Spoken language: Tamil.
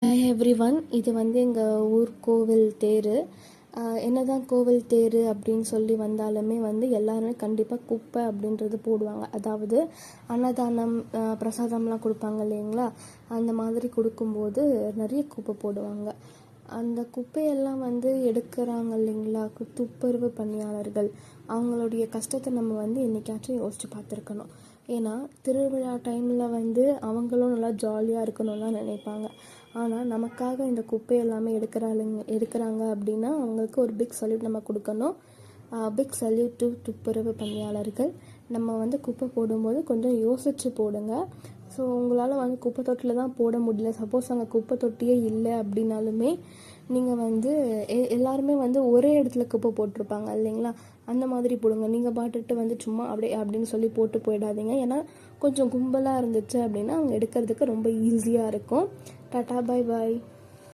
Hi everyone. இது எங்கள் ஊர் கோவில் தேர். என்னதான் கோவில் தேர் அப்படின்னு சொல்லி வந்தாலுமே எல்லாருமே கண்டிப்பாக குப்பை அப்படின்றது போடுவாங்க. அதாவது அன்னதானம் பிரசாதம்லாம் கொடுப்பாங்க இல்லைங்களா, அந்த மாதிரி கொடுக்கும்போது நிறைய குப்பை போடுவாங்க. அந்த குப்பையெல்லாம் எடுக்கிறாங்க இல்லைங்களா, துப்புரவு பணியாளர்கள். அவங்களுடைய கஷ்டத்தை நம்ம என்னைக்காச்சும் யோசித்து பார்த்துருக்கணும். ஏன்னா திருவிழா டைமில் அவங்களும் நல்லா ஜாலியாக இருக்கணும்னு தான் நினைப்பாங்க. ஆனால் நமக்காக இந்த குப்பை எல்லாமே எடுக்கிறாங்க அப்படின்னா அவங்களுக்கு ஒரு பிக் சல்யூட் நம்ம கொடுக்கணும். பிக் சல்யூட் டு துப்புரவு பணியாளர்கள். நம்ம குப்பை போடும்போது கொஞ்சம் யோசித்து போடுங்க. ஸோ உங்களால் குப்பை தொட்டியில் தான் போட முடியல, சப்போஸ் அங்கே குப்பை தொட்டியே இல்லை அப்படின்னாலுமே நீங்கள் எல்லாருமே ஒரே இடத்துல குப்பை போட்டிருப்பாங்க இல்லைங்களா, அந்த மாதிரி போடுங்க. நீங்கள் பாட்டுட்டு சும்மா அப்படின்னு சொல்லி போட்டு போயிடாதீங்க. ஏன்னா கொஞ்சம் கும்பலாக இருந்துச்சு அப்படின்னா அவங்க எடுக்கிறதுக்கு ரொம்ப ஈஸியாக இருக்கும். Tata, bye bye.